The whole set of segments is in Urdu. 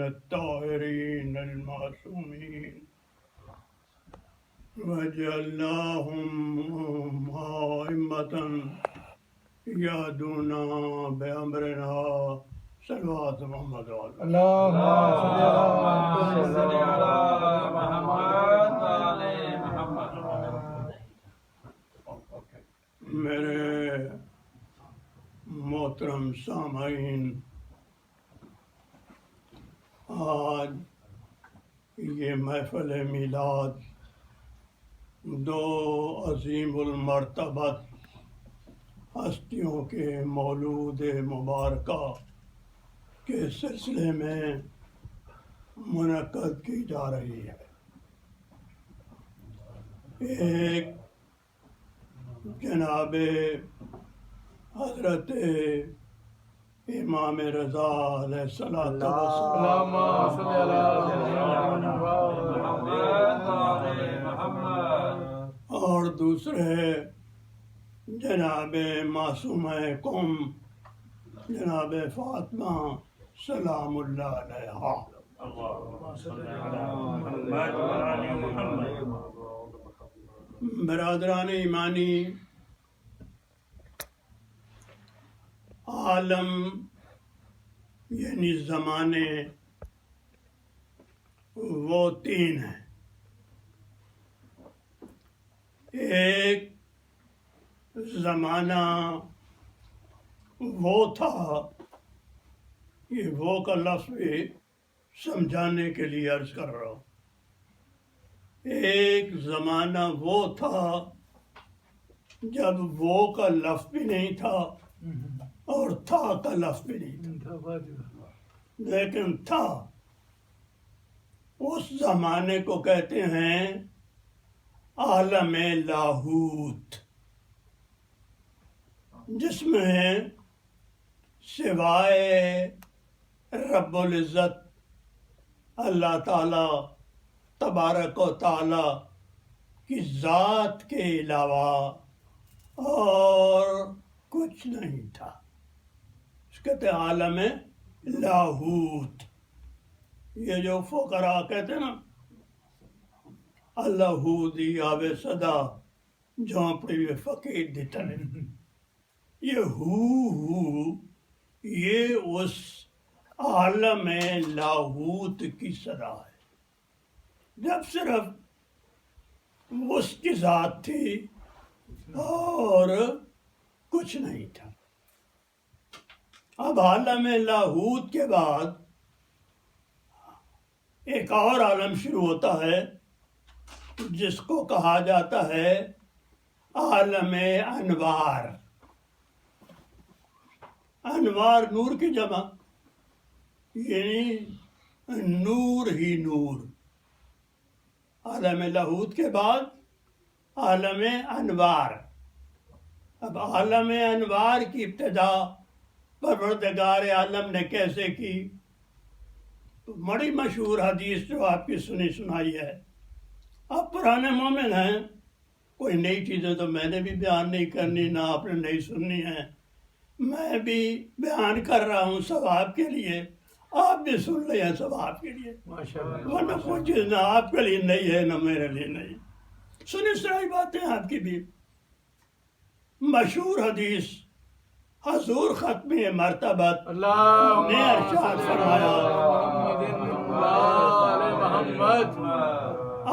الطاهرين المعصومين واجعلهم أئمة يهدون بأمرنا صلوات محمد وعلى اللهم صل على محمد وعلى محمد. میرے محترم سامعین، آج یہ محفل میلاد دو عظیم المرتبت ہستیوں کے مولود مبارکہ کے سلسلے میں منعقد کی جا رہی ہے۔ ایک جناب حضرت امام رضا علیہ السلام اللهم صل على محمد اور دوسرے جناب معصومہ قوم جناب فاطمہ سلام اللہ علیہا۔ برادران ایمانی، عالم یعنی زمانے وہ تین ہیں۔ ایک زمانہ وہ تھا، یہ وہ کا لفظ بھی سمجھانے کے لیے عرض کر رہا ہوں۔ ایک زمانہ وہ تھا جب وہ کا لفظ بھی نہیں تھا اور تھا کا لفظ بھی نہیں تھا، لیکن تھا۔ اس زمانے کو کہتے ہیں عالم لاہوت، جس میں سوائے رب العزت اللہ تعالی تبارک و تعالی کی ذات کے علاوہ اور کچھ نہیں تھا۔ اس کہتے ہیں عالم لاہوت۔ یہ جو فقراء کہتے ہیں نا، اللہ دی آوے صدا جھونپڑی میں فقیر دی تلے، یہ یہ اس عالم لاہوت کی صدا ہے، جب صرف اس کی ذات تھی اور کچھ نہیں تھا۔ اب عالم لاہوت کے بعد ایک اور عالم شروع ہوتا ہے جس کو کہا جاتا ہے عالم انوار۔ انوار نور کی جمع، یعنی نور ہی نور۔ عالم لاہوت کے بعد عالم انوار۔ اب عالم انوار کی ابتدا پروردگار عالم نے کیسے کی؟ بڑی مشہور حدیث جو آپ کی سنی سنائی ہے۔ آپ پرانے مومن ہیں، کوئی نئی چیزیں تو میں نے بھی بیان نہیں کرنی، نہ آپ نے نئی سننی ہے، میں بھی بیان کر رہا ہوں ثواب کے لیے، آپ بھی سن لیں ثواب کے لیے، ورنہ کوئی چیز نہ آپ کے لیے نئی ہے نہ میرے لیے نئی۔ سنی سنائی باتیں آپ کی بھی۔ مشہور حدیث، حضور ختمی مرتبت نے ارشاد فرمایا،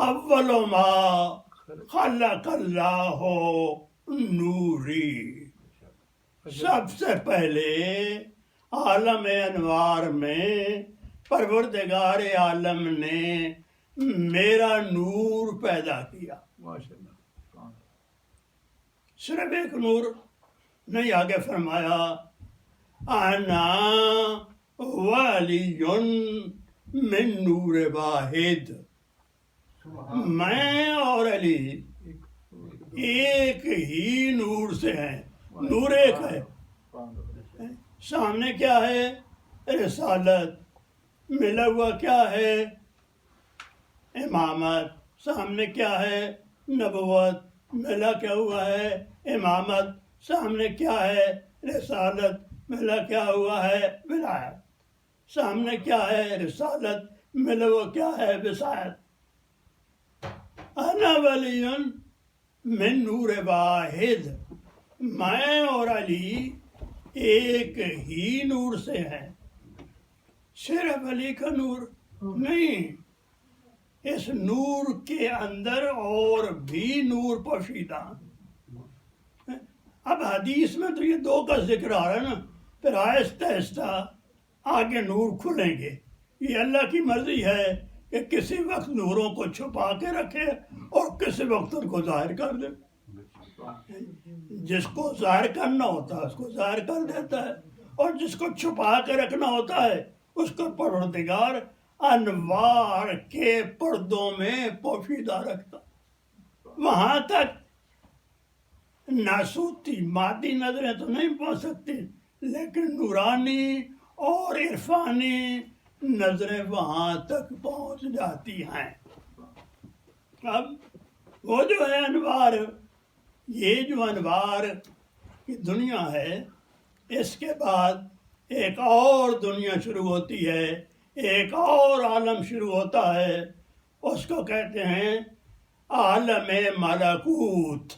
اول ما خلق اللہ نوری، سب سے پہلے عالم انوار میں پروردگار عالم نے میرا نور پیدا کیا۔ صرف ایک نور نہیں، آگے فرمایا انا ولی من نور واحد، میں اور علی ایک ہی نور سے ہیں، نور ایک ہے۔ سامنے کیا ہے؟ رسالت، ملا ہوا کیا ہے؟ امامت۔ سامنے کیا ہے؟ نبوت، ملا کیا ہوا ہے؟ امامت۔ سامنے کیا ہے؟ رسالت، ملا کیا ہوا ہے؟ ولایت۔ سامنے کیا ہے رسالت، ملو کیا ہے وسائت۔ انا ولی من نور واحد، میں اور علی ایک ہی نور سے ہیں، صرف علی کا نور نہیں، اس نور کے اندر اور بھی نور پوشیدہ۔ اب حدیث میں تو یہ دو کا ذکر آ رہا ہے نا، پھر آہستہ آہستہ آگے نور کھلیں گے۔ یہ اللہ کی مرضی ہے کہ کسی وقت نوروں کو چھپا کے رکھے اور کسی وقت ان کو ظاہر کر دے۔ جس کو ظاہر کرنا ہوتا ہے اس کو ظاہر کر دیتا ہے، اور جس کو چھپا کے رکھنا ہوتا ہے اس کو پروردگار انوار کے پردوں میں پوشیدہ رکھتا۔ وہاں تک ناسوتی مادی نظریں تو نہیں پہنچ سکتی، لیکن نورانی اور عرفانی نظریں وہاں تک پہنچ جاتی ہیں۔ اب وہ جو ہے انوار، یہ جو انوار کی دنیا ہے، اس کے بعد ایک اور دنیا شروع ہوتی ہے، ایک اور عالم شروع ہوتا ہے، اس کو کہتے ہیں عالم ملکوت۔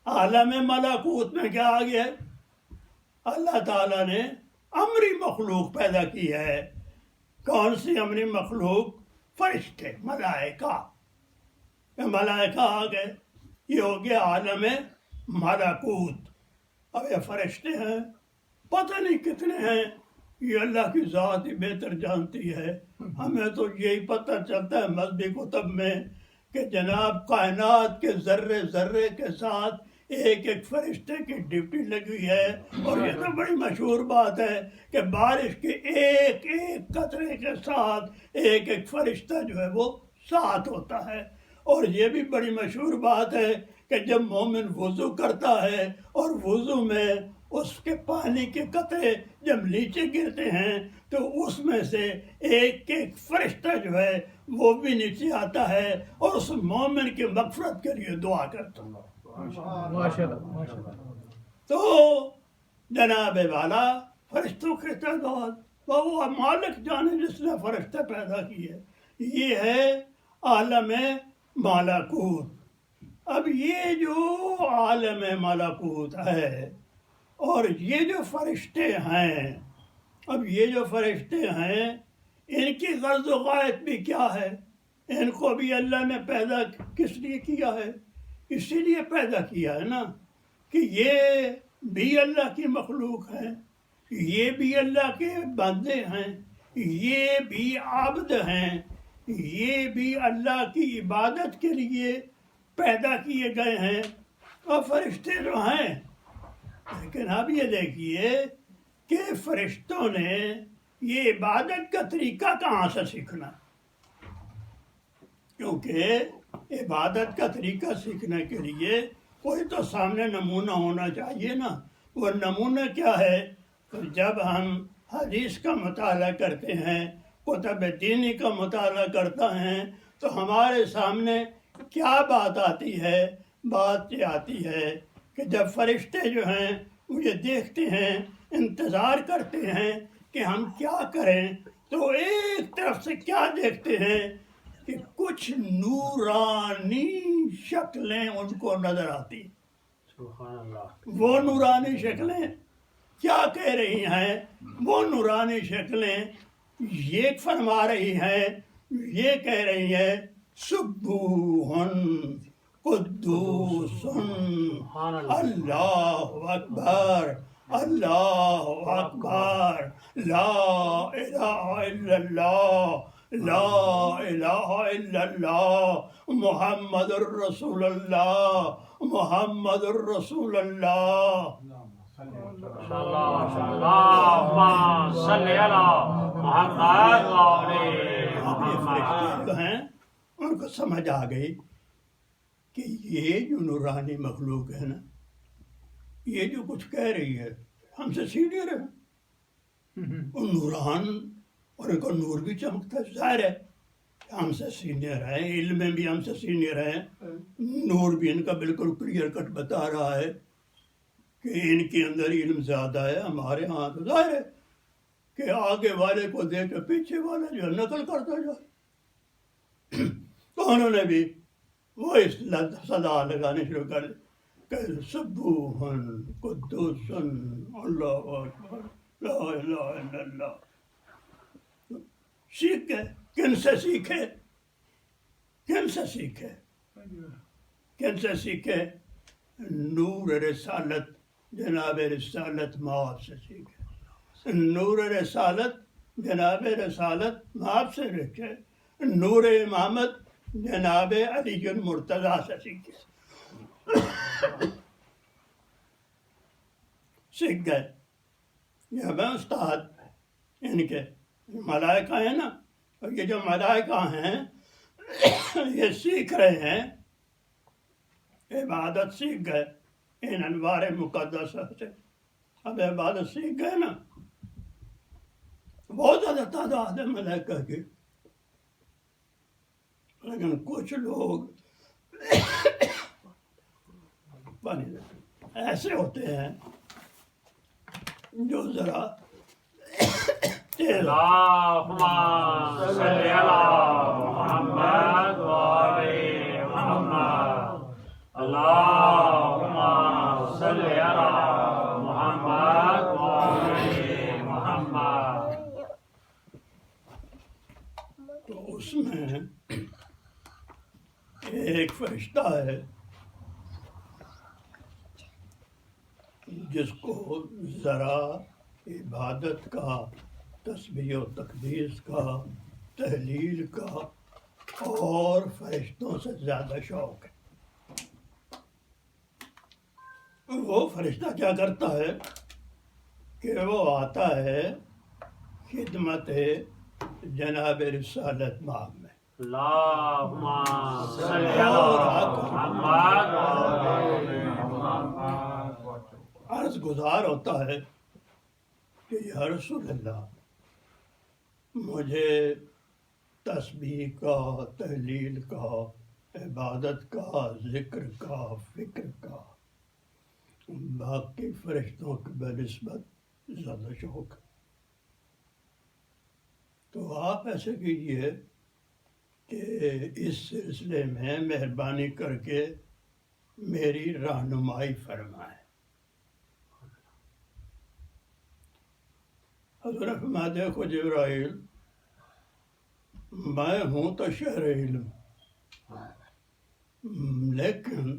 عالم ملکوت میں کیا آ گیا؟ اللہ تعالیٰ نے امری مخلوق پیدا کی ہے۔ کون سی امری مخلوق؟ فرشتے، ملائکہ۔ ملائکہ آ گئے، یہ ہو گیا عالم ملکوت۔ اب یہ فرشتے ہیں، پتہ نہیں کتنے ہیں، یہ اللہ کی ذات ہی بہتر جانتی ہے۔ ہمیں تو یہی پتہ چلتا ہے مذہبی کتب میں کہ جناب کائنات کے ذرے ذرے کے ساتھ ایک ایک فرشتے کی ڈیوٹی لگی ہے، اور یہ تو بڑی مشہور بات ہے کہ بارش کے ایک ایک قطرے کے ساتھ ایک ایک فرشتہ جو ہے وہ ساتھ ہوتا ہے۔ اور یہ بھی بڑی مشہور بات ہے کہ جب مومن وضو کرتا ہے اور وضو میں اس کے پانی کے قطرے جب نیچے گرتے ہیں تو اس میں سے ایک ایک فرشتہ جو ہے وہ بھی نیچے آتا ہے اور اس مومن کی مغفرت کے لیے دعا کرتا ہے۔ تو جناب والا فرشتوں کے تعداد وہ مالک جانے جس نے فرشتے پیدا کیے، یہ ہے عالم ملکوت۔ اب یہ جو عالم ملکوت ہے اور یہ جو فرشتے ہیں، اب یہ جو فرشتے ہیں ان کی غرض و غایت بھی کیا ہے؟ ان کو بھی اللہ نے پیدا کس لیے کیا ہے؟ اسی لیے پیدا کیا ہے نا کہ یہ بھی اللہ کی مخلوق ہیں، یہ بھی اللہ کے بندے ہیں، یہ بھی عابد ہیں، یہ بھی اللہ کی عبادت کے لیے پیدا کیے گئے ہیں، اور فرشتے جو ہیں۔ لیکن اب یہ دیکھیے کہ فرشتوں نے یہ عبادت کا طریقہ کہاں سے سیکھنا؟ کیونکہ عبادت کا طریقہ سیکھنے کے لیے کوئی تو سامنے نمونہ ہونا چاہیے نا۔ وہ نمونہ کیا ہے؟ تو جب ہم حدیث کا مطالعہ کرتے ہیں، کتب دینی کا مطالعہ کرتے ہیں، تو ہمارے سامنے کیا بات آتی ہے؟ بات یہ آتی ہے کہ جب فرشتے جو ہیں وہ یہ دیکھتے ہیں، انتظار کرتے ہیں کہ ہم کیا کریں، تو ایک طرف سے کیا دیکھتے ہیں کہ کچھ نورانی شکلیں ان کو نظر آتی۔ سبحان اللہ۔ وہ نورانی شکلیں کیا کہہ رہی ہیں؟ وہ نورانی شکلیں یہ فرما رہی ہیں، یہ کہہ رہی ہیں سبوحن قدوس اللہ اکبر اللہ اکبر لا الہ الا اللہ لا الہ الا اللہ محمد الرسول اللہ محمد الرسول اللہ۔ یہ فرشتے جو ہیں ان کو سمجھ آ گئی کہ یہ جو نورانی مخلوق ہے نا، یہ جو کچھ کہہ رہی ہے ہم سے سینئر ہے، اور نوران اور ان کا نور بھی چمکتا ہے، ظاہر ہے ہم سے سینئر ہے، علم میں بھی ہم سے سینئر ہے، نور بھی ان کا بالکل کلیئر کٹ بتا رہا ہے کہ ان کے اندر علم زیادہ ہے، ہمارے ہاں تو ظاہر ہے کہ آگے والے کو دیکھ کے پیچھے والا جو نقل کرتا جائے. تو انہوں نے بھی وہ اس صدا لگانے شروع کر دی کہ سبوحن قدوسن اللہ اکبر لا الہ الا اللہ. سیکھ گئے. کن سے سیکھے؟ کن سے سیکھے؟ کن سے سیکھے؟ نور رسالت جناب رسالت مآب سے سیکھے. نور رسالت جناب رسالت مآب سے سیکھے. نور امامت جناب علی المرتضیٰ سے سیکھے. سیکھ گئے. یہ ہمیں استاد ان کے ملائکہ ہیں نا، اور یہ جو ملائکہ ہیں یہ سیکھ رہے ہیں، عبادت سیکھ گئے ان انوار مقدسہ سے. اب عبادت سیکھ گئے نا، بہت زیادہ تعداد ہے ملائکہ کی، لیکن کچھ لوگ ایسے ہوتے ہیں جو ذرا تیز اللہم صلی علی محمد وآل محمد. اللہم صلی علی محمد وآل محمد. تو اس میں ایک فرشتہ ہے جس کو ذرا عبادت کا، تسبیح و تقدیس کا، تحلیل کا اور فرشتوں سے زیادہ شوق ہے. وہ فرشتہ کیا کرتا ہے کہ وہ آتا ہے خدمت جناب رسالت مآب میں، اللہم صلی علی محمد وآل محمد. عرض گزار ہوتا ہے کہ یا رسول اللہ، مجھے تسبیح کا، تحلیل کا، عبادت کا، ذکر کا، فکر کا باقی فرشتوں کی بنسبت زیادہ شوق ہے. تو آپ ایسے کیجئے کہ اس سلسلے میں مہربانی کر کے میری رہنمائی فرمائیں. حضرت فرمایا دیکھو جبرائیل، میں ہوں تو شہر علم، لیکن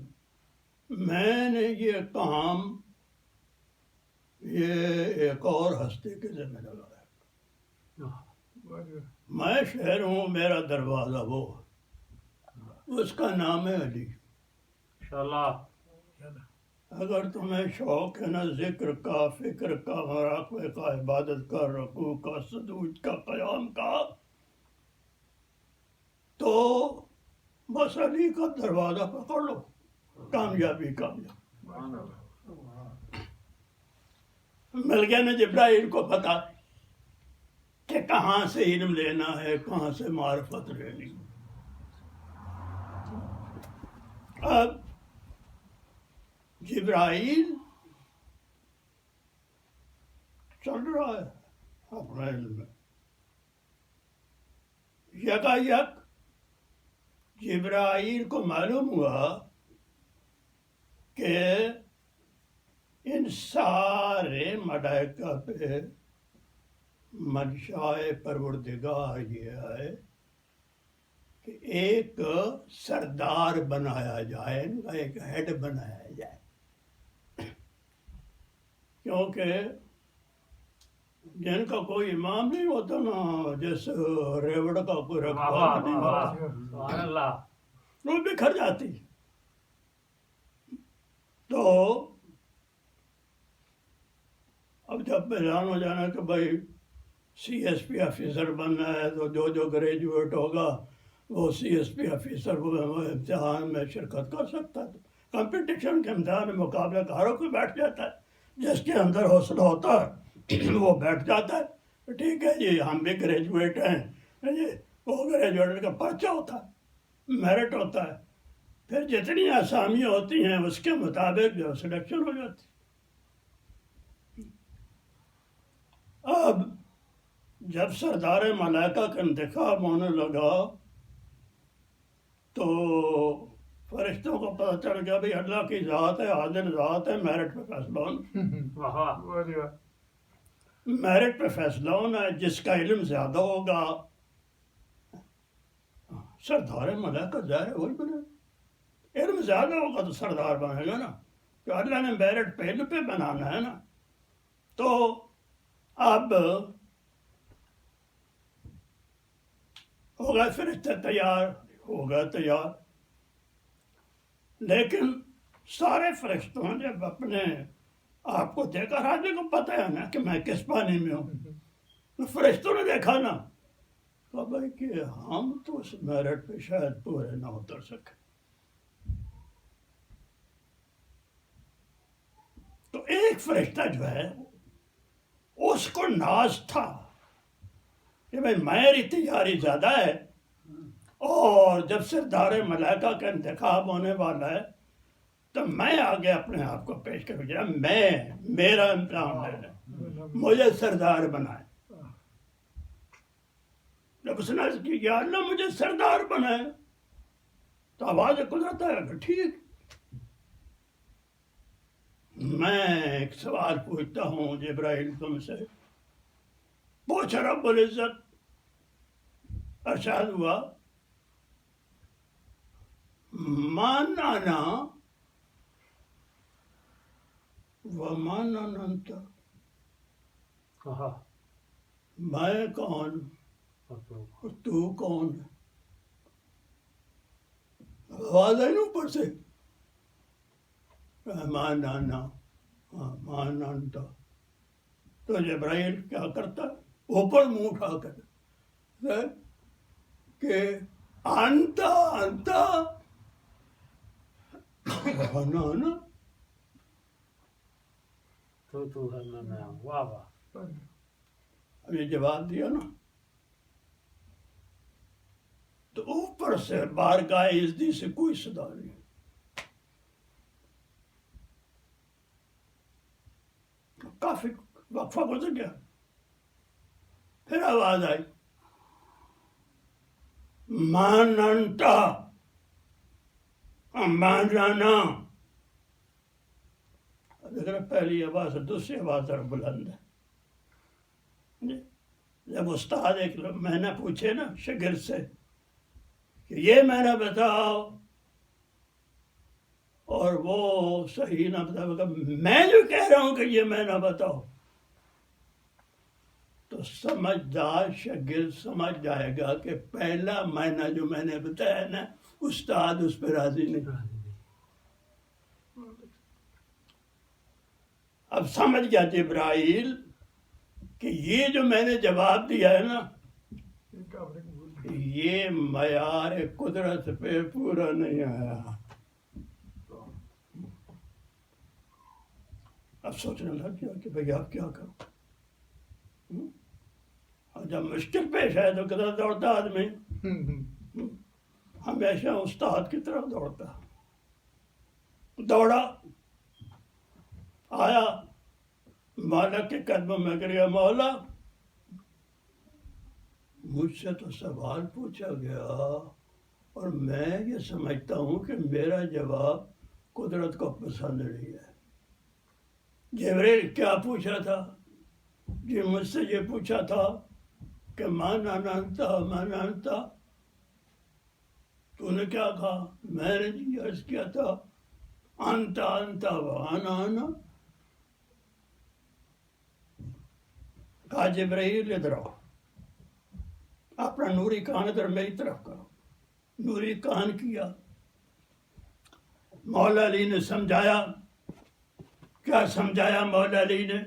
میں نے یہ کام یہ ایک اور ہستی کے ذمہ لگایا. میں شہر ہوں، میرا دروازہ وہ ہے، اس کا نام ہے علی. انشاءاللہ. اگر تمہیں شوق ہے نا ذکر کا، فکر کا، مراقبے کا، عبادت کا، رکوع کا، سجود کا، قیام کا، تو بس علی کا دروازہ پکڑ لو، کامیابی کامیاب. مل گیا نا جبرائیل کو پتا کہ کہاں سے علم لینا ہے، کہاں سے معرفت لینی. اب جبرائیل چل رہا ہے اپنے علم میں. یکایک جبرائیل کو معلوم ہوا کہ ان سارے ملائکہ پہ منشائے پروردگار یہ ہے کہ ایک سردار بنایا جائے، ایک ہیڈ بنایا جائے. کیونکہ جن کا کوئی امام نہیں ہوتا نا، جیسے ریوڑ کا کوئی رکھوالا نہیں ہوتا، سبحان اللہ. وہ بکھر جاتی. تو اب جب اعلان ہو جانا کہ بھائی سی ایس پی آفیسر بننا ہے، تو جو گریجویٹ ہوگا وہ سی ایس پی آفیسر امتحان میں شرکت کر سکتا ہے. کمپٹیشن کے امتحان میں مقابلہ کاروں کو بیٹھ جاتا ہے. جس کے اندر حوصلہ ہوتا ہے وہ بیٹھ جاتا ہے. ٹھیک ہے جی، ہم بھی گریجویٹ ہیں جی، وہ گریجویٹ کا پرچہ ہوتا ہے، میرٹ ہوتا ہے. پھر جتنی آسامیاں ہوتی ہیں اس کے مطابق جو سلیکشن ہو جاتی. اب جب سردار ملائکہ کا انتخاب ہونے لگا تو فرشتوں کو پتہ چل گیا بھائی اللہ کی ذات ہے، عادل ذات ہے، میرٹ پہ فیصلہ ہونا، واہ میرٹ پہ فیصلہ ہونا ہے، جس کا علم زیادہ ہوگا سردار ملائکہ ظاہر ہے وہی بنے، علم زیادہ ہوگا تو سردار بنے گا نا، کہ اللہ نے میرٹ پہ علم پہ بنانا ہے نا۔ تو اب ہو گئے فرشتے تیار، ہو گئے تیار، لیکن سارے فرشتوں نے جب اپنے آپ کو دیکھا، راجے کو پتہ ہے نا کہ میں کس پانی میں ہوں، فرشتوں نے دیکھا نا، کہا بھائی کہ ہم تو اس میرٹ پہ شاید پورے نہ اتر سکے۔ تو ایک فرشتہ جو ہے اس کو ناز تھا کہ بھائی میری تیاری زیادہ ہے، اور جب سردار ملائکہ کا انتخاب ہونے والا ہے تو میں آگے اپنے آپ کو پیش کر دیا، میرا امتحان لینا، مجھے سردار بنائے۔ جب اس نے عرض کی یا اللہ مجھے سردار بنائے تو آواز قدرت ہے کہ ٹھیک، میں ایک سوال پوچھتا ہوں جبرائیل تم سے، پوچھ رب العزت۔ ارشاد ہوا من انا ومن انت، میں کون اور تو کون ہے؟ آواز آئی نا اوپر سے، من انا ومن انت۔ تو جبرائیل کیا کرتا، اوپر منہ اٹھا کر کہ انتا انا تو ہے میں واہ واہ اب یہ جواب دیا نا، تو اوپر سے بارگاہ عزتی سے کوئی صدا نہیں، کافی وقفہ گزر گیا، پھر آواز آئی من انتا من انا۔ دیکھ پہلی آواز ہے، دوسری آواز ذرا بلند ہے۔ جب استاد ایک معنی پوچھے نا شاگرد سے کہ یہ معنی بتاؤ، اور وہ صحیح نہ بتا، میں جو کہہ رہا ہوں کہ یہ معنی بتاؤ، تو سمجھدار شاگرد سمجھ جائے گا کہ پہلا معنی جو میں نے بتایا نا استاد اس پہ راضی نہیں۔ اب سمجھ گیا جبرائیل کہ یہ جو میں نے جواب دیا ہے نا یہ معیار قدرت پہ پورا نہیں آیا۔ اب سوچنے لگ گیا کہ بھئی اب کیا کروں، اور جب مشکل پیش آئے تو کدھر دوڑتا آدمی، ہمیشہ استاد کی طرف دوڑتا، دوڑا آیا مولا کے قدموں میں گریا، مولا مجھ سے تو سوال پوچھا گیا اور میں یہ سمجھتا ہوں کہ میرا جواب قدرت کو پسند نہیں ہے۔ جبریل کیا پوچھا تھا؟ جی مجھ سے یہ پوچھا تھا کہ من انتا، تو نے کیا کہا؟ میں نے جی عرض کیا تھا انتا وانا، کہا جبرائیل ادھر آؤ، اپنا نوری کان ادھر میری طرف کرو۔ نوری کان کیا، مولا علی نے سمجھایا۔ کیا سمجھایا مولا علی نے؟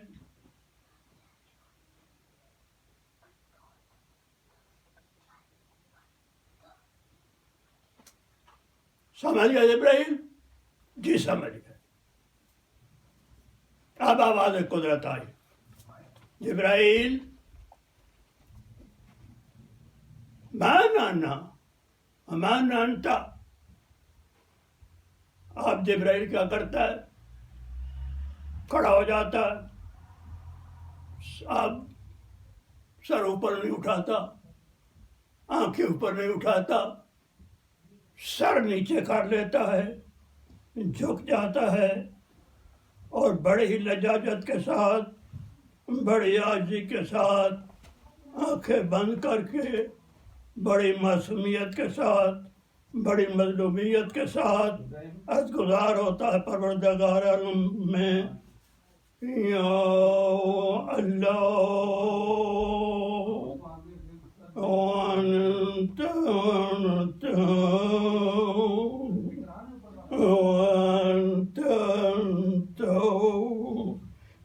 سمجھ گیا جبرائیل؟ جی سمجھ گئے۔ اب آواز قدرت آئی، جبرائیل من انتا۔ اب جبرائیل کیا کرتا ہے؟ کھڑا ہو جاتا ہے، اب سر اوپر نہیں اٹھاتا، آنکھیں اوپر نہیں اٹھاتا، سر نیچے کر لیتا ہے، جھک جاتا ہے اور بڑے ہی لجاجت کے ساتھ، بڑی عاجزی کے ساتھ آنکھیں بند کر کے بڑی معصومیت کے ساتھ، بڑی مظلومیت کے ساتھ عرض گزار ہوتا ہے پروردگار عالم میں، یا اللہ وانت انت وانت انت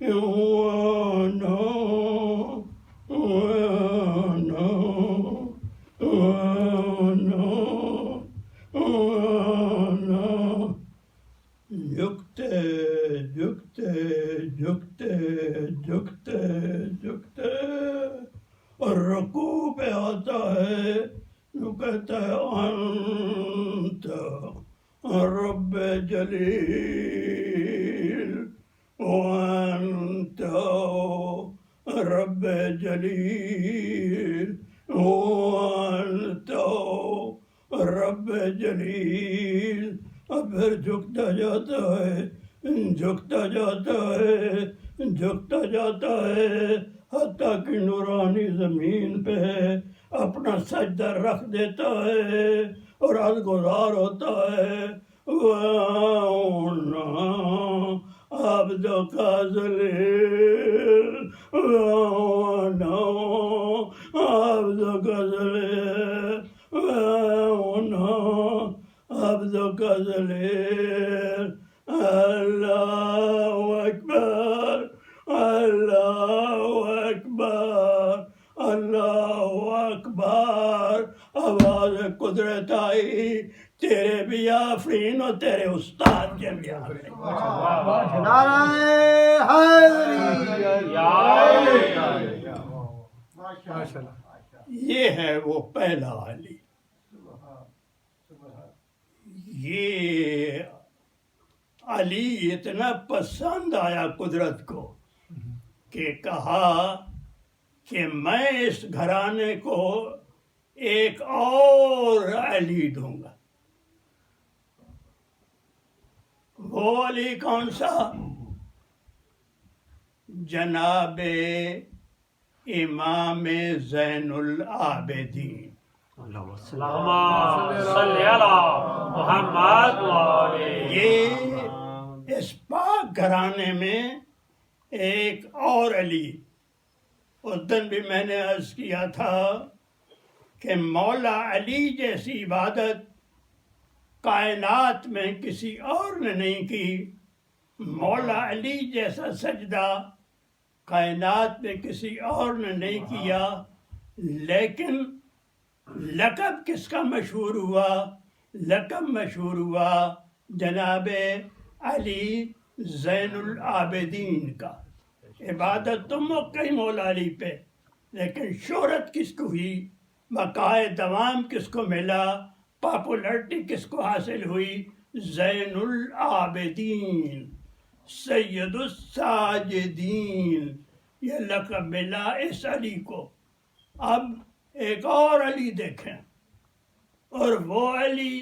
وانا وانا وانا وانا جھکتے جھکتے جھکتے جھکتے جھکتے اور رکوع پہ آتا ہے جو کہتا ہے انت رب جلیل وانت رب جلیل وانت رب جلیل، اور پھر جھکتا جاتا ہے، جھکتا جاتا ہے، جھکتا جاتا ہے، حتیٰ کہ نورانی زمین پہ اپنا سجدہ رکھ دیتا ہے اور عرضگزار ہوتا ہے وَأَنَا عَبْدُكَ ذَلِيلٌ وَأَنَا عَبْدُكَ ذَلِيلٌ وَأَنَا عَبْدُكَ ذَلِيلٌ۔ اللہ اکبر، اللہ اکبر، اللہ اکبر۔ آواز قدرت آئی، تیرے بھی آفرین اور تیرے استاد کے بھی آفرین۔ نعرہ حیدری، یہ ہے وہ پہلا علی۔ یہ علی اتنا پسند آیا قدرت کو کہ کہا کہ میں اس گھرانے کو ایک اور علی دوں گا۔ وہ علی کون سا؟ جناب امام زین العابدین۔ اللہم صلی علی محمد وآلہ۔ یہ اس پاک گھرانے میں ایک اور علی۔ اس دن بھی میں نے عرض کیا تھا کہ مولا علی جیسی عبادت کائنات میں کسی اور نے نہیں کی، مولا علی جیسا سجدہ کائنات میں کسی اور نے نہیں کیا۔ لیکن لقب کس کا مشہور ہوا؟ لقب مشہور ہوا جناب علی زین العابدین کا۔ عبادت تو موقع مولا علی پہ، لیکن شہرت کس کو ہوئی، بقائے دوام کس کو ملا، پاپولرٹی کس کو حاصل ہوئی؟ زین العابدین، سید الساجدین، یہ لقب ملا اس علی کو۔ اب ایک اور علی دیکھیں، اور وہ علی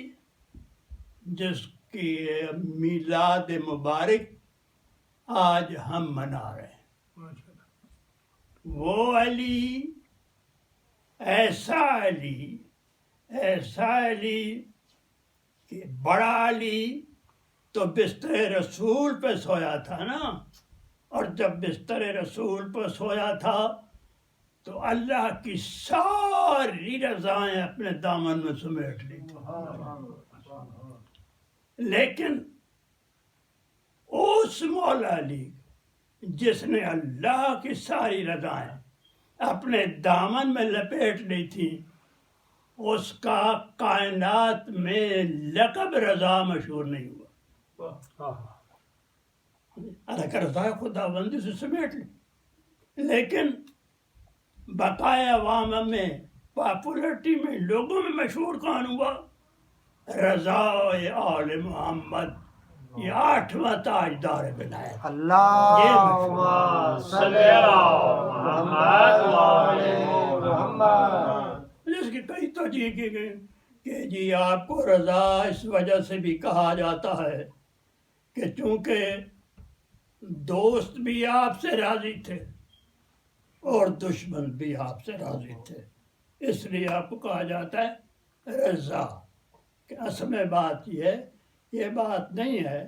جس کی میلاد مبارک آج ہم منا رہے ہیں۔ وہ علی ایسا علی، ایسا علی کہ بڑا علی تو بستر رسول پہ سویا تھا نا، اور جب بستر رسول پہ سویا تھا تو اللہ کی ساری رضائیں اپنے دامن میں سمیٹ لی تھی۔ لیکن اس مولا علی جس نے اللہ کی ساری رضائیں اپنے دامن میں لپیٹ لی تھی، اس کا کائنات میں لقب رضا مشہور نہیں ہوا۔ اللہ کا رضا خدا بندی سے سمیٹ لی، لیکن بقائے عوام میں، پاپولرٹی میں، لوگوں میں مشہور کون ہوا؟ رضا آل محمد یہ 8واں تاجدار ولایت. اللہم صلی اللہ محمد وآلہ محمد. جس کی کئی توجہ کی گئی کہ جی آپ کو رضا اس وجہ سے بھی کہا جاتا ہے کہ چونکہ دوست بھی آپ سے راضی تھے اور دشمن بھی آپ سے راضی تھے، اس لیے آپ کو کہا جاتا ہے رضا. کہ اصل میں بات یہ بات نہیں ہے،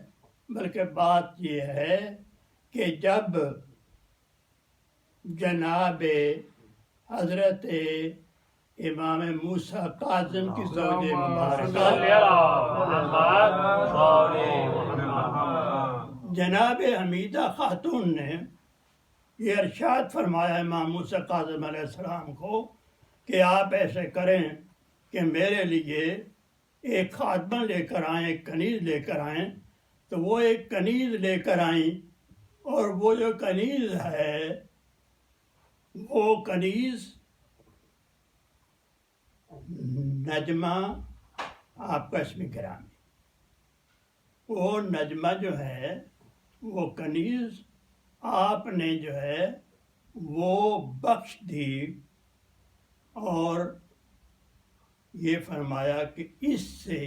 بلکہ بات یہ ہے کہ جب جناب حضرت امام موسیٰ کاظم کی زوج مبارکہ صلی اللہ محمد وآلہ محمد جناب حمیدہ خاتون نے یہ ارشاد فرمایا امام موسیٰ کاظم علیہ السلام کو کہ آپ ایسے کریں کہ میرے لیے ایک خادمہ لے کر آئیں، ایک کنیز لے کر آئیں. تو وہ ایک کنیز لے کر آئیں، اور وہ جو کنیز ہے وہ کنیز نجمہ آپ کا اسم گرامی، وہ نجمہ جو ہے وہ کنیز آپ نے جو ہے وہ بخش دی، اور یہ فرمایا کہ اس سے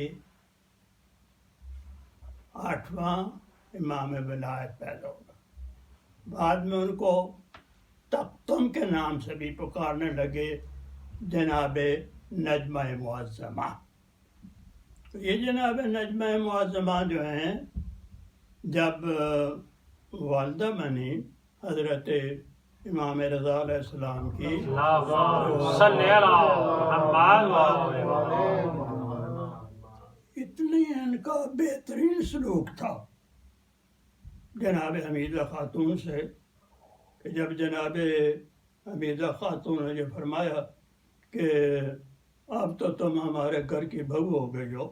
8واں امام ولایت پیدا ہوگا. بعد میں ان کو تختم کے نام سے بھی پکارنے لگے، جناب نجمہ معظمہ. تو یہ جناب نجمہ معظمہ جو ہیں جب والدہ بنی حضرت امام رضا علیہ السلام کی، اللہم صلی اللہ محمد وآلہ محمد. اتنی ان کا بہترین سلوک تھا جناب حمیدہ خاتون سے کہ جب جناب حمیدہ خاتون نے یہ فرمایا کہ اب تو تم ہمارے گھر کی بہو ہو گئی ہو،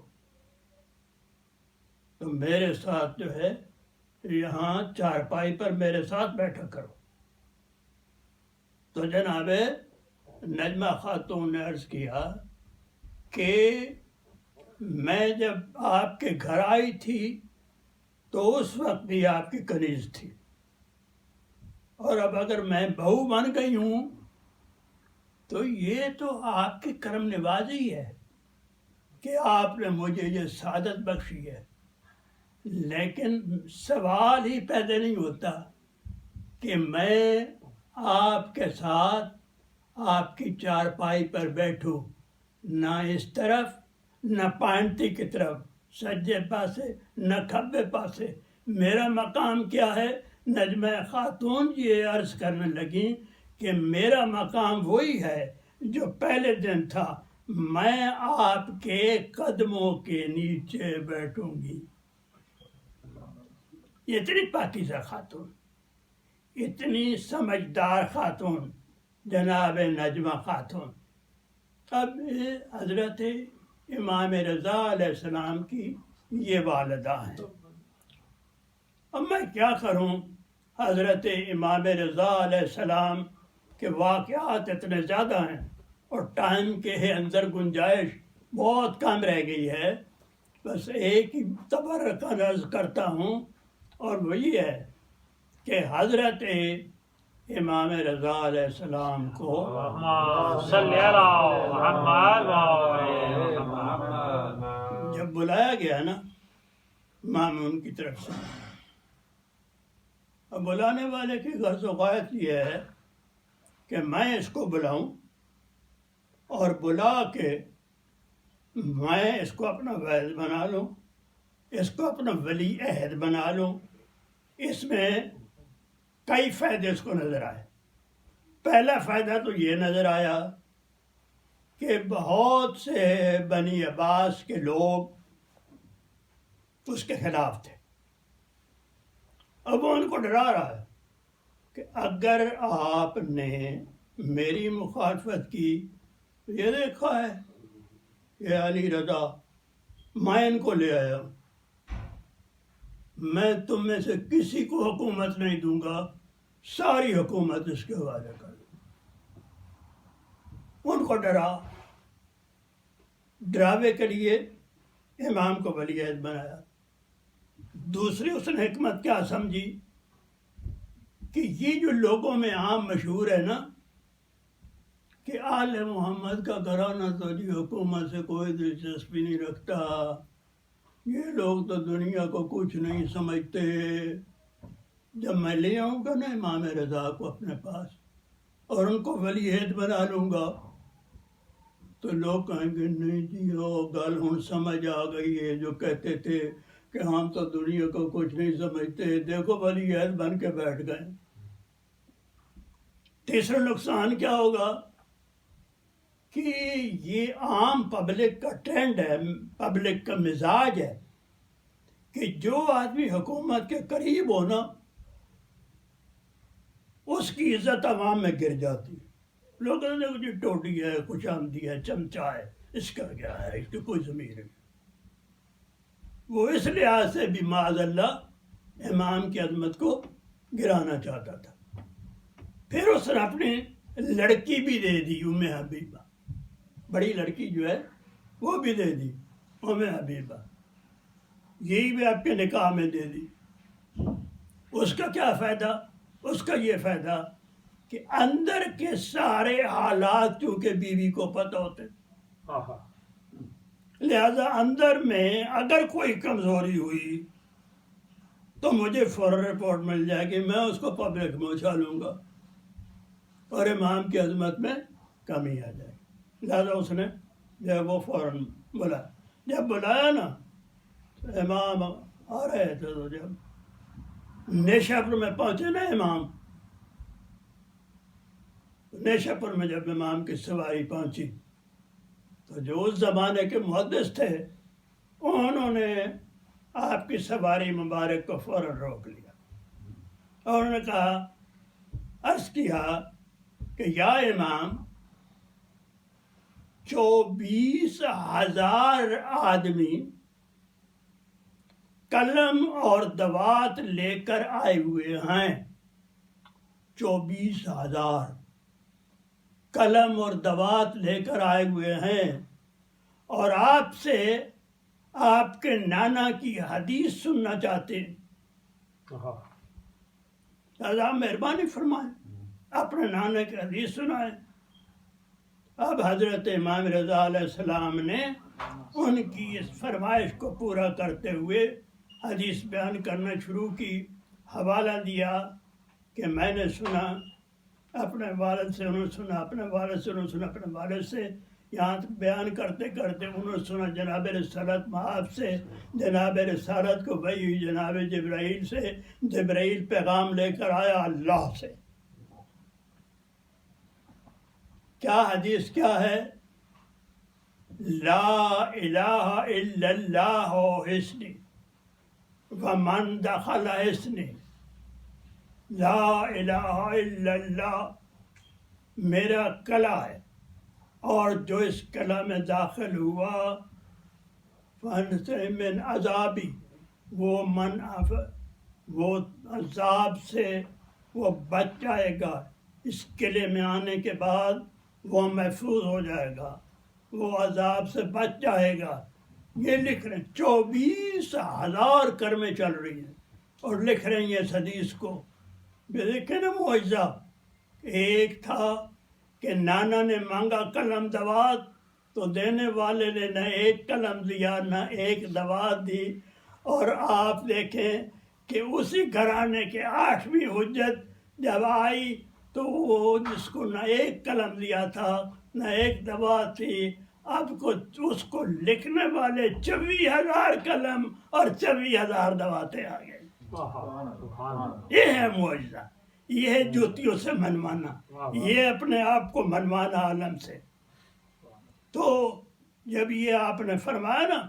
تو میرے ساتھ جو ہے یہاں چارپائی پر میرے ساتھ بیٹھا کرو. تو جناب نجمہ خاتون نے عرض کیا کہ میں جب آپ کے گھر آئی تھی تو اس وقت بھی آپ کی کنیز تھی، اور اب اگر میں بہو بن گئی ہوں تو یہ تو آپ کی کرم نوازی ہے کہ آپ نے مجھے یہ سعادت بخشی ہے. لیکن سوال ہی پیدا نہیں ہوتا کہ میں آپ کے ساتھ آپ کی چارپائی پر بیٹھوں، نہ اس طرف نہ پانتی کی طرف، سجے پاسے نہ کھبے پاسے. میرا مقام کیا ہے؟ نجمہ خاتون یہ عرض کرنے لگیں کہ میرا مقام وہی ہے جو پہلے دن تھا، میں آپ کے قدموں کے نیچے بیٹھوں گی. یہ اتنی پاکیزہ خاتون، اتنی سمجھدار خاتون جناب نجمہ خاتون. اب حضرت امام رضا علیہ السلام کی یہ والدہ ہیں. اب میں کیا کروں؟ حضرت امام رضا علیہ السلام کے واقعات اتنے زیادہ ہیں اور ٹائم کے اندر گنجائش بہت کم رہ گئی ہے. بس ایک ہی تبرک عرض کرتا ہوں، اور وہی ہے کہ حضرت امام رضا علیہ السلام کو اللہم صلی اللہ محمد وآلہ محمد. جب بلایا گیا نا مامون کی طرف سے، اب بلانے والے کی غرض و غایت یہ ہے کہ میں اس کو بلاؤں اور بلا کے میں اس کو اپنا ویل بنا لوں، اس کو اپنا ولی عہد بنا لوں. اس میں کئی فائدے اس کو نظر آئے. پہلا فائدہ تو یہ نظر آیا کہ بہت سے بنی عباس کے لوگ اس کے خلاف تھے. اب وہ ان کو ڈرا رہا ہے کہ اگر آپ نے میری مخالفت کی، یہ دیکھا ہے کہ علی رضا میں ان کو لے آیا ہوں، میں تم میں سے کسی کو حکومت نہیں دوں گا، ساری حکومت اس کے حوالے کر دوں. ان کو ڈراوے کے لیے امام کو ولی عہد بنایا. دوسری اس نے حکمت کیا سمجھی کہ یہ جو لوگوں میں عام مشہور ہے نا کہ آل محمد کا گھرانہ تو جی حکومت سے کوئی دلچسپی نہیں رکھتا، یہ لوگ تو دنیا کو کچھ نہیں سمجھتے، جب میں لے آؤں گا نا امام رضا کو اپنے پاس اور ان کو ولی عہد بنا لوں گا تو لوگ کہیں گے نہیں جی وہ گل ہن سمجھ آ گئی ہے، جو کہتے تھے کہ ہم تو دنیا کو کچھ نہیں سمجھتے، دیکھو ولی عہد بن کے بیٹھ گئے۔ تیسرا نقصان کیا ہوگا کہ یہ عام پبلک کا ٹرینڈ ہے، پبلک کا مزاج ہے کہ جو آدمی حکومت کے قریب ہو نا اس کی عزت عوام میں گر جاتی ہے۔ لوگ کہتے ہیں جی ٹوٹی ہے، کچھ آمدی ہے، چمچہ ہے، اس کا کیا ہے، اس کی کوئی ضمیر نہیں۔ وہ اس لحاظ سے بھی معاذ اللہ امام کی عظمت کو گرانا چاہتا تھا۔ پھر اس نے اپنی لڑکی بھی دے دی ام حبیبہ، بڑی لڑکی جو ہے وہ بھی دے دی ام حبیبہ، یہی بھی آپ کے نکاح میں دے دی۔ اس کا کیا فائدہ؟ اس کا یہ فائدہ کہ اندر کے سارے حالات چونکہ بیوی کو پتہ ہوتے، لہذا اندر میں اگر کوئی کمزوری ہوئی تو مجھے فوراً رپورٹ مل جائے گی، میں اس کو پبلک میں اچھالوں گا اور امام کی عظمت میں کمی آ جائے گی۔ لہذا اس نے جب وہ فوراً بلایا، جب بلایا نا امام آ رہے تھے تو جب نیشاپور میں پہنچے نا امام، نیشاپور میں جب امام کی سواری پہنچی تو جو اس زمانے کے محدث تھے انہوں نے آپ کی سواری مبارک کو فوراً روک لیا اور انہوں نے کہا، عرض کیا کہ یا امام 24,000 آدمی قلم اور دوات لے کر آئے ہوئے ہیں، 24,000 قلم اور دوات لے کر آئے ہوئے ہیں اور آپ سے آپ کے نانا کی حدیث سننا چاہتے ہیں، لہذا مہربانی فرمائیں اپنے نانا کی حدیث سنائیں۔ اب حضرت امام رضا علیہ السلام نے ان کی اس فرمائش کو پورا کرتے ہوئے حدیث بیان کرنا شروع کی، حوالہ دیا کہ میں نے سنا اپنے والد سے، انہوں نے سنا اپنے والد سے، انہوں نے سنا اپنے والد سے، یہاں تک بیان کرتے کرتے انہوں نے سنا جناب رسالت مآب سے، جناب رسالت کو وحی جناب جبرائیل سے، جبرائیل پیغام لے کر آیا اللہ سے۔ کیا حدیث کیا ہے؟ لا الہ الا اللہ حسنی ومن دخل حسنی، لا الہ الا اللہ میرا کلا ہے اور جو اس کلا میں داخل ہوا فَانْسَ من عذابی، وہ عذاب سے وہ بچ جائے گا، اس قلعے میں آنے کے بعد وہ محفوظ ہو جائے گا، وہ عذاب سے بچ جائے گا۔ یہ لکھ رہے ہیں 24,000 کرمیں چل رہی ہیں اور لکھ رہے ہیں اس حدیث کو۔ دیکھیں نا معجزہ، ایک تھا کہ نانا نے مانگا قلم دوات تو دینے والے نے نہ ایک قلم دیا نہ ایک دوات دی، اور آپ دیکھیں کہ اسی گھرانے کے 8ویں حجت جب آئی تو وہ جس کو نہ ایک قلم دیا تھا نہ ایک دوات تھی، اب اس کو لکھنے والے 24,000 قلم اور 24,000 دواتیں آ گئیں۔ یہ ہے معجزہ، یہ ہے جوتیوں سے منوانا، یہ اپنے آپ کو منوانا عالم سے۔ تو جب یہ آپ نے فرمایا نا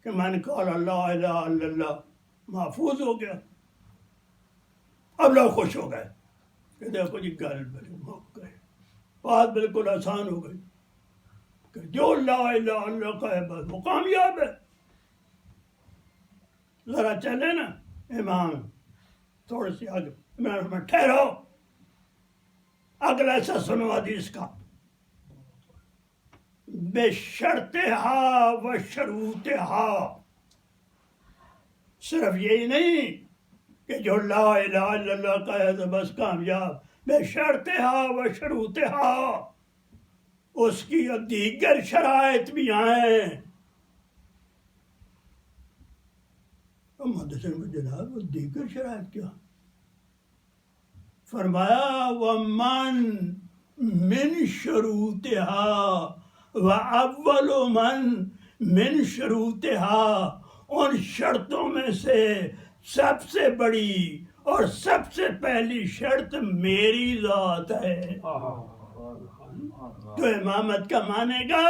کہ من قال لا الہ الا اللہ محفوظ ہو گیا، اب لوگ خوش ہو گئے کہ دیکھو جی گل مک گئے، بات بالکل آسان ہو گئی کہ جو لا الہ الا اللہ کا ہے بس وہ کامیاب ہے۔ ذرا چلے نا امام تھوڑے سے آگے، میں ٹھہرو اگلا ایسا سنو حدیث کا، بے شرطہا و شروطہا، صرف یہی نہیں کہ جو لا الہ الا اللہ کا ہے تو بس کامیاب، بے شرطہا و شروطہا، اس کی دیگر شرائط بھی ہیں۔ مدثر میں جناب دیگر شرائط کیا؟ فرمایا وَمَن من شروطہا وَأَوَّلُ مَن من شروطہا، ان شرطوں میں سے سب سے بڑی اور سب سے پہلی شرط میری ذات ہے۔ جو امامت کا مانے گا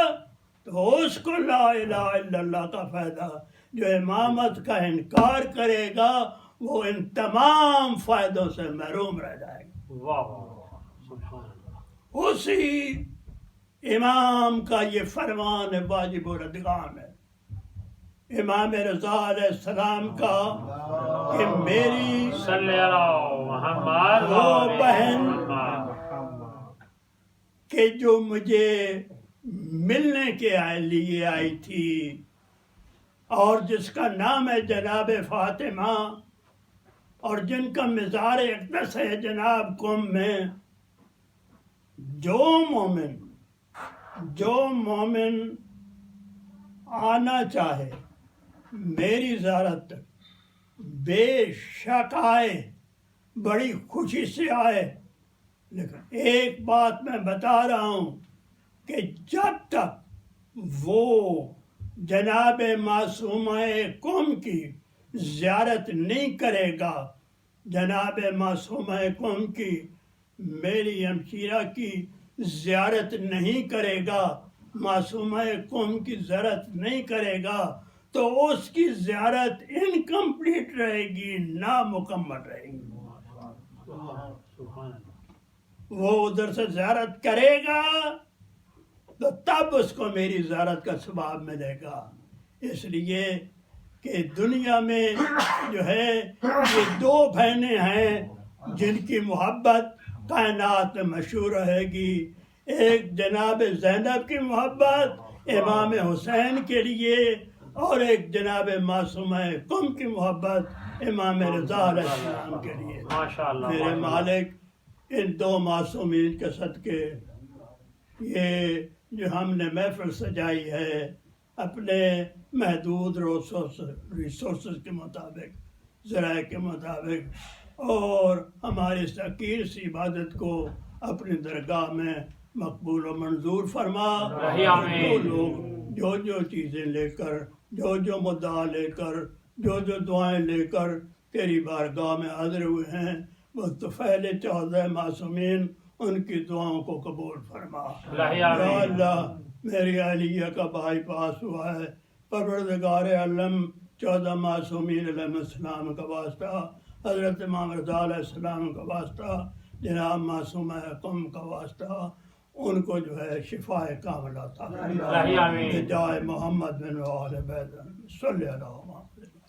تو اس کو لا الہ الا اللہ کا فائدہ، جو امامت کا انکار کرے گا وہ ان تمام فائدوں سے محروم رہ جائے گا۔ واہ سبحان اللہ۔ اسی امام کا یہ فرمان واجب الادغام ہے، امام رضا علیہ السلام کا، کہ میری صلی اللہ محمد وہ بہن کہ جو مجھے ملنے کے لیے آئی تھی اور جس کا نام ہے جناب فاطمہ، اور جن کا مزار اقدس ہے جناب قم میں، جو مومن آنا چاہے میری زیارت تک بے شک آئے، بڑی خوشی سے آئے، لیکن ایک بات میں بتا رہا ہوں کہ جب تک وہ جناب معصومہ قم کی زیارت نہیں کرے گا، جناب معصومہ قم کی، میری ہمشیرہ کی زیارت نہیں کرے گا، معصومہ قم کی زیارت نہیں کرے گا، تو اس کی زیارت انکمپلیٹ رہے گی، نامکمل رہے گی۔ سبحان اللہ۔ وہ ادھر سے زیارت کرے گا تو تب اس کو میری زیارت کا ثواب ملے گا۔ اس لیے کہ دنیا میں جو ہے یہ دو بہنیں ہیں جن کی محبت کائنات میں مشہور رہے گی، ایک جناب زینب کی محبت امام حسین کے لیے، اور ایک جناب معصومہ قم کی محبت امام رضا علیہ السلام کے لیے۔ ماشاءاللہ میرے مالک ان دو معصومین کے صدقے یہ جو ہم نے محفل سجائی ہے اپنے محدود ریسورسز کے مطابق، ذرائع کے مطابق، اور ہماری اس حقیر سی عبادت کو اپنی درگاہ میں مقبول و منظور فرما۔ جو لوگ جو چیزیں لے کر، جو مدعا لے کر، جو دعائیں لے کر تیری بارگاہ میں حاضر ہوئے ہیں، وہ طفیل 14 معصومین ان کی دعاؤں کو قبول فرما۔ یا اللہ میری اہلیہ کا بائی پاس ہوا ہے، پروردگار عالم 14 معصومین علیہ السلام کا واسطہ، حضرت امام رضا علیہ السلام کا واسطہ، جناب معصومہ قم کا واسطہ، ان کو جو ہے شفاء کاملہ عطا فرما۔ بجائے محمد بن آل بیت صلی اللہ علیہ وسلم۔